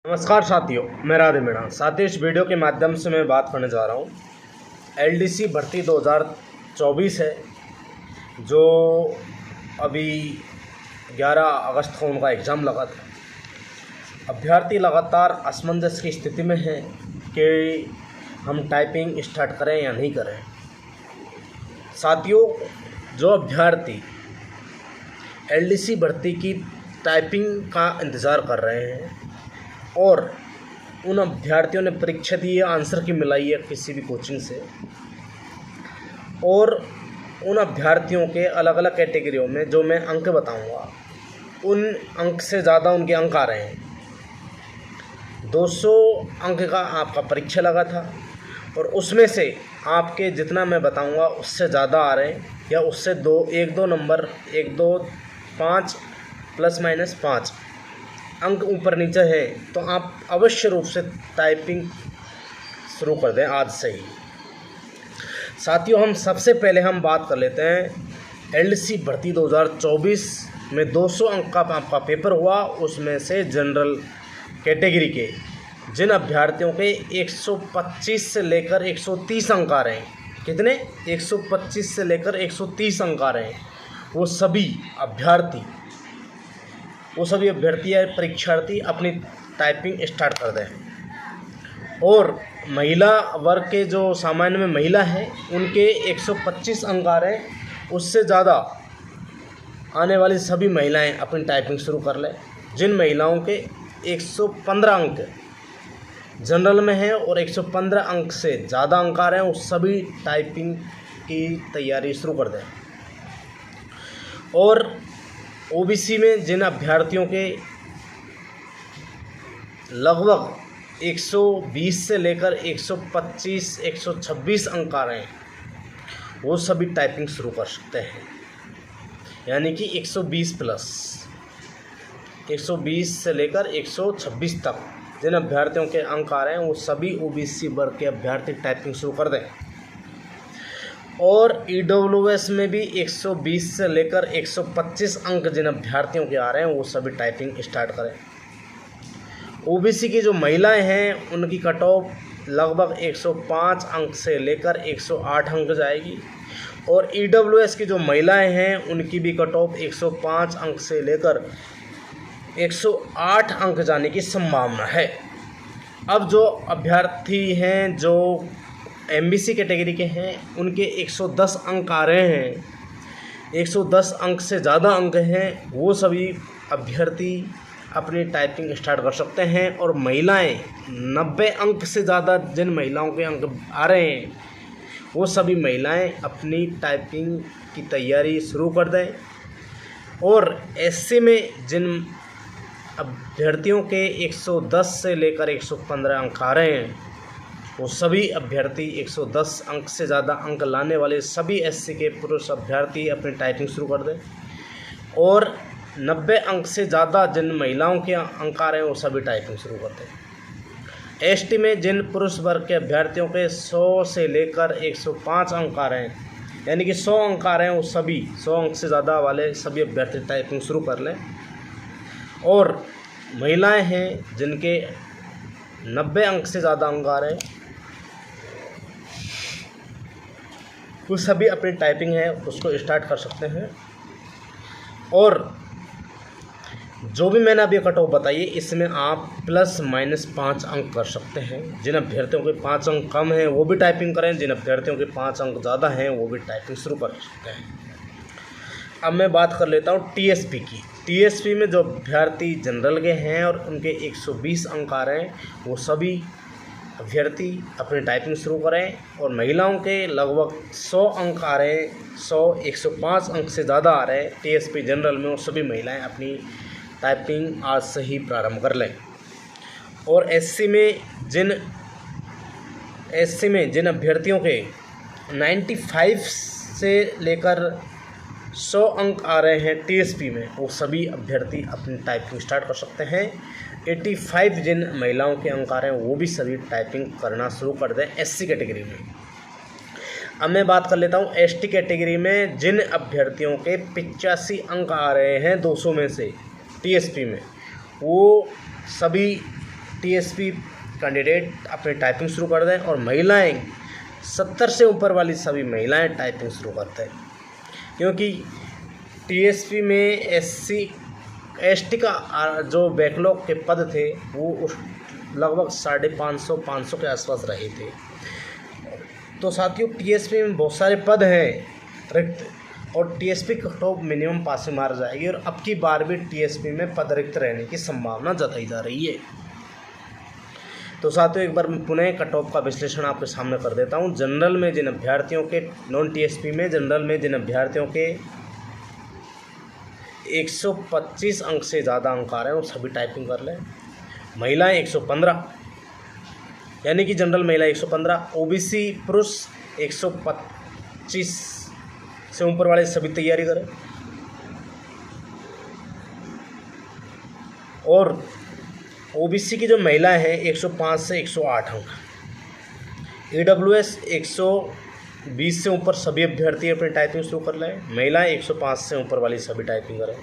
नमस्कार साथियों, मैं राधे मीणा। साथियों, इस वीडियो के माध्यम से मैं बात करने जा रहा हूँ एलडीसी भर्ती 2024 है, जो अभी 11 अगस्त को उनका एग्ज़ाम लगा था। अभ्यर्थी लगातार असमंजस की स्थिति में है कि हम टाइपिंग स्टार्ट करें या नहीं करें। साथियों, जो अभ्यर्थी एलडीसी भर्ती की टाइपिंग का इंतज़ार कर रहे हैं और उन अभ्यर्थियों ने परीक्षा दी है, आंसर की मिलाई है किसी भी कोचिंग से, और उन अभ्यर्थियों के अलग अलग कैटेगरियों में जो मैं अंक बताऊंगा, उन अंक से ज़्यादा उनके अंक आ रहे हैं। 200 अंक का आपका परीक्षा लगा था और उसमें से आपके जितना मैं बताऊंगा उससे ज़्यादा आ रहे हैं, या उससे 1-2 नंबर 1-2-5 ±5 अंक ऊपर नीचे है, तो आप अवश्य रूप से टाइपिंग शुरू कर दें आज से ही। साथियों, हम सबसे पहले बात कर लेते हैं एलडीसी भर्ती 2024 में 200 अंक का आपका पेपर हुआ। उसमें से जनरल कैटेगरी के जिन अभ्यर्थियों के 125 से लेकर 130 अंक आ रहे हैं, कितने 125 से लेकर 130 अंक आ रहे हैं, वो सभी अभ्यर्थी या परीक्षार्थी अपनी टाइपिंग स्टार्ट कर दें। और महिला वर्ग के जो सामान्य में महिला हैं, उनके 125 अंक आ रहे हैं, उससे ज़्यादा आने वाली सभी महिलाएं अपनी टाइपिंग शुरू कर लें। जिन महिलाओं के 115 अंक जनरल में हैं और 115 अंक से ज़्यादा अंक आ रहे हैं, वो सभी टाइपिंग की तैयारी शुरू कर दें। और ओबीसी में जिन अभ्यर्थियों के लगभग 120 से लेकर 125-126 अंक आ रहे हैं, वो सभी टाइपिंग शुरू कर सकते हैं, यानी कि 120 प्लस 120 से लेकर 126 तक जिन अभ्यर्थियों के अंक आ रहे हैं, वो सभी ओबीसी वर्ग के अभ्यर्थी टाइपिंग शुरू कर दें। और ईडब्ल्यूएस में भी 120 से लेकर 125 अंक जिन अभ्यर्थियों के आ रहे हैं, वो सभी टाइपिंग स्टार्ट करें। ओबीसी की जो महिलाएं हैं, उनकी कट ऑफ लगभग 105 अंक से लेकर 108 अंक जाएगी। और ईडब्ल्यूएस की जो महिलाएं हैं, उनकी भी कट ऑफ 105 अंक से लेकर 108 अंक जाने की संभावना है। अब जो अभ्यर्थी हैं जो एमबीसी कैटेगरी के हैं, उनके 110 अंक आ रहे हैं, 110 अंक से ज़्यादा अंक हैं, वो सभी अभ्यर्थी अपनी टाइपिंग स्टार्ट कर सकते हैं। और महिलाएं 90 अंक से ज़्यादा जिन महिलाओं के अंक आ रहे हैं, वो सभी महिलाएं अपनी टाइपिंग की तैयारी शुरू कर दें। और एससी में जिन अभ्यर्थियों के 110 से लेकर 115 अंक आ रहे हैं, वो सभी अभ्यर्थी 110 अंक से ज़्यादा अंक लाने वाले सभी एससी के पुरुष अभ्यर्थी अपनी टाइपिंग शुरू कर दें। और 90 अंक से ज़्यादा जिन महिलाओं के अंक आ रहे हैं, वो सभी टाइपिंग शुरू कर दें। एसटी में जिन पुरुष वर्ग के अभ्यर्थियों के 100 से लेकर 105 अंक आ रहे हैं, यानी कि 100 अंक आ रहे हैं, वो सभी 100 अंक से ज़्यादा वाले सभी अभ्यर्थी टाइपिंग शुरू कर लें। और महिलाएं हैं जिनके 90 अंक से ज़्यादा अंक आ रहे हैं, वो सभी अपनी टाइपिंग है उसको स्टार्ट कर सकते हैं। और जो भी मैंने अभी कट ऑफ बताई है, इसमें आप ±5 अंक कर सकते हैं। जिन अभ्यर्थियों के 5 अंक कम हैं, वो भी टाइपिंग करें। जिन अभ्यर्थियों के 5 अंक ज़्यादा हैं, वो भी टाइपिंग शुरू कर सकते हैं। अब मैं बात कर लेता हूँ टीएसपी की। टीएसपी में जो अभ्यर्थी जनरल के हैं और उनके 120 अंक आ रहे हैं, वो सभी अभ्यर्थी अपनी टाइपिंग शुरू करें। और महिलाओं के लगभग 100 अंक आ रहे हैं, 105 अंक से ज़्यादा आ रहे हैं टीएसपी जनरल में, वो सभी महिलाएं अपनी टाइपिंग आज से ही प्रारंभ कर लें। और एससी में जिन अभ्यर्थियों के 95 से लेकर 100 अंक आ रहे हैं टीएसपी में, वो सभी अभ्यर्थी अपनी टाइपिंग स्टार्ट कर सकते हैं। 85 जिन महिलाओं के अंक आ रहे हैं, वो भी सभी टाइपिंग करना शुरू कर दें एससी कैटेगरी में। अब मैं बात कर लेता हूँ एसटी कैटेगरी में जिन अभ्यर्थियों के 85 अंक आ रहे हैं 200 में से टीएसपी में, वो सभी टीएसपी कैंडिडेट अपनी टाइपिंग शुरू कर दें और महिलाएं 70 से ऊपर वाली सभी महिलाएं टाइपिंग शुरू करते हैं, क्योंकि टीएसपी में एससी एसटी का जो बैकलॉग के पद थे वो लगभग 550 के आसपास रहे थे। तो साथियों टीएसपी में बहुत सारे पद हैं रिक्त और TSP cut off minimum passing mark जाएगी और अब की बार भी टीएसपी में पद रिक्त रहने की संभावना जताई जा रही है। तो साथियों एक बार मैं पुनः कट ऑफ का विश्लेषण आपके सामने कर देता हूं। जनरल में जिन अभ्यर्थियों के नॉन टीएसपी में जनरल में जिन अभ्यर्थियों के 125 अंक से ज़्यादा अंक आ रहे हैं वो सभी टाइपिंग कर लें। महिलाएं 115 यानी कि जनरल महिला 115, ओबीसी पुरुष 125 से ऊपर वाले सभी तैयारी करें और ओबीसी की जो महिलाएं हैं 105 से 108 अंक, ईडब्ल्यूएस 120 से ऊपर सभी अभ्यर्थी अपनी टाइपिंग शुरू कर लें। महिलाएं 105 से ऊपर वाली सभी टाइपिंग करें।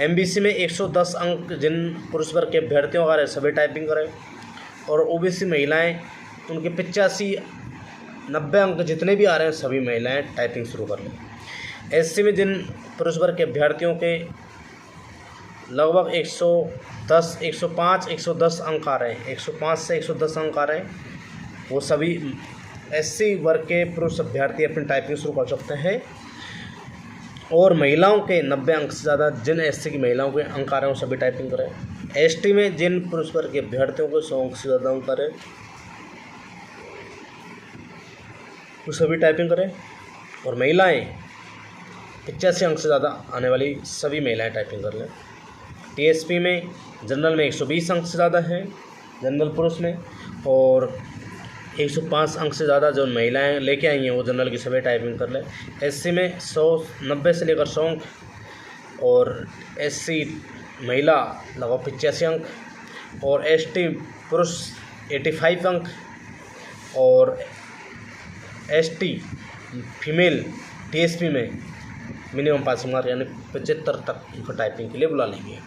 एमबीसी में 110 अंक जिन पुरुष वर्ग के अभ्यर्थियों का सभी टाइपिंग करें और ओबीसी महिलाएं उनके 85-90 अंक जितने भी आ रहे हैं सभी महिलाएं टाइपिंग शुरू कर लें। एससी में जिन पुरुष वर्ग के अभ्यर्थियों के लगभग 110, 105, 110 अंक आ रहे हैं, 105 से 110 अंक आ रहे हैं, वो सभी एससी वर्ग के पुरुष अभ्यर्थी अपनी टाइपिंग शुरू कर सकते हैं। और महिलाओं के 90 अंक से ज़्यादा जिन एससी की महिलाओं के अंक आ रहे हैं वो सभी टाइपिंग करें। एसटी में जिन पुरुष वर्ग के अभ्यर्थियों को 100 अंक से ज़्यादा अंक करें वो सभी टाइपिंग करें और महिलाएं 85 अंक से ज़्यादा आने वाली सभी महिलाएं टाइपिंग कर लें। टीएसपी में जनरल में 120 अंक से ज़्यादा हैं जनरल पुरुष में और 105 अंक से ज़्यादा जो महिलाएं लेके आई हैं वो जनरल की सभी टाइपिंग कर लें। एससी में 90 से लेकर 100 अंक और एससी महिला लगभग 85 अंक और एसटी पुरुष 85 अंक और एसटी फीमेल टीएसपी में मिनिमम पासिंग मार्क यानी 75 तक उनको टाइपिंग के लिए बुला लेंगे।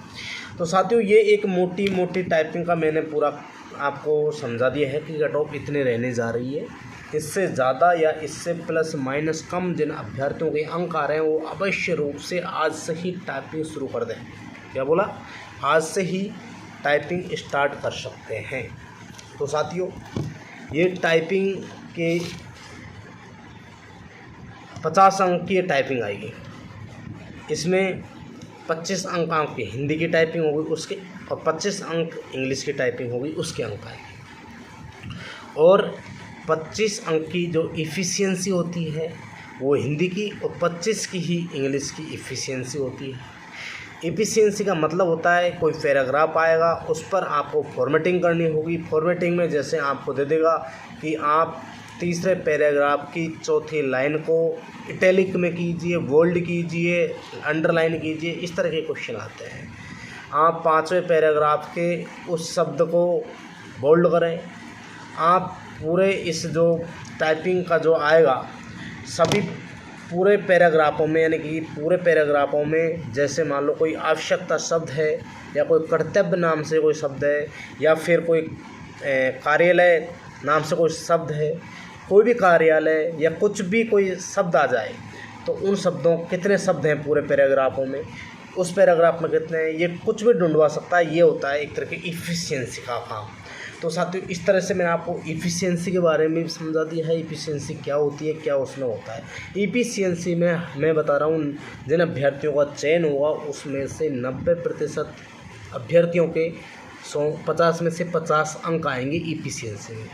तो साथियों ये एक मोटी मोटी टाइपिंग का मैंने पूरा आपको समझा दिया है कि कट ऑफ इतने रहने जा रही है। इससे ज़्यादा या इससे प्लस माइनस कम जिन अभ्यर्थियों के अंक आ रहे हैं वो अवश्य रूप से आज से ही टाइपिंग शुरू कर दें। क्या बोला? आज से ही टाइपिंग स्टार्ट कर सकते हैं। तो साथियों ये टाइपिंग के 50 अंक की टाइपिंग आएगी, इसमें 25 अंक आपकी हिंदी की टाइपिंग होगी उसके और 25 अंक इंग्लिश की टाइपिंग होगी उसके अंक आएंगे और 25 अंक की जो इफ़िशियंसी होती है वो हिंदी की और 25 की ही इंग्लिश की इफ़िशियंसी होती है। इफ़िशियंसी का मतलब होता है कोई पैराग्राफ आएगा उस पर आपको फॉर्मेटिंग करनी होगी। फॉर्मेटिंग में जैसे आपको दे देगा कि आप तीसरे पैराग्राफ की चौथी लाइन को इटैलिक में कीजिए, बोल्ड कीजिए, अंडरलाइन कीजिए, इस तरह के क्वेश्चन आते हैं। आप पांचवें पैराग्राफ के उस शब्द को बोल्ड करें। आप पूरे इस जो टाइपिंग का जो आएगा सभी पूरे पैराग्राफों में यानी कि पूरे पैराग्राफों में जैसे मान लो कोई आवश्यकता शब्द है या कोई कर्तव्य नाम से कोई शब्द है या फिर कोई कार्यालय नाम से कोई शब्द है, कोई भी कार्यालय या कुछ भी कोई शब्द आ जाए तो उन शब्दों कितने शब्द हैं पूरे पैराग्राफों में, उस पैराग्राफ में कितने हैं, ये कुछ भी ढूंढवा सकता है। ये होता है एक तरह की इफ़िशियंसी का काम। तो साथियों इस तरह से मैंने आपको इफ़िशियंसी के बारे में भी समझा दिया है। इफ़िशियंसी क्या होती है, क्या उसमें होता है। इफ़िशियंसी में मैं बता रहा हूँ जिन अभ्यर्थियों का चयन हुआ उसमें से 90% अभ्यर्थियों के 50 में से 50 अंक आएंगे इफ़िशियंसी में।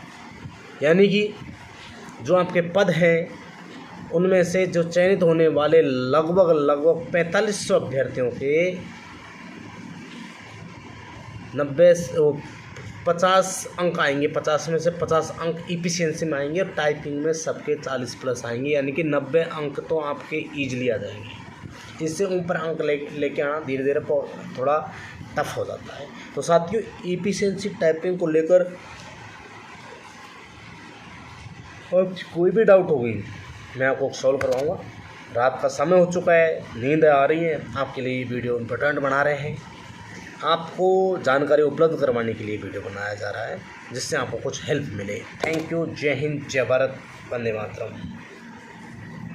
यानी कि जो आपके पद हैं उनमें से जो चयनित होने वाले लगभग 4500 अभ्यर्थियों के 50 अंक आएंगे। 50 में से 50 अंक इफ़िशियंसी में आएंगे और टाइपिंग में सबके 40 प्लस आएंगे, यानी कि 90 अंक तो आपके ईजिली आ जाएंगे। इससे ऊपर अंक लेके आना धीरे धीरे थोड़ा टफ हो जाता है। तो साथियों इफ़िशियंसी टाइपिंग को लेकर और कोई भी डाउट होगी मैं आपको सॉल्व करवाऊँगा। रात का समय हो चुका है, नींद आ रही है, आपके लिए वीडियो इम्पोर्टेंट बना रहे हैं। आपको जानकारी उपलब्ध करवाने के लिए वीडियो बनाया जा रहा है, जिससे आपको कुछ हेल्प मिले। Thank you. जय हिंद, जय भारत, वंदे मातरम।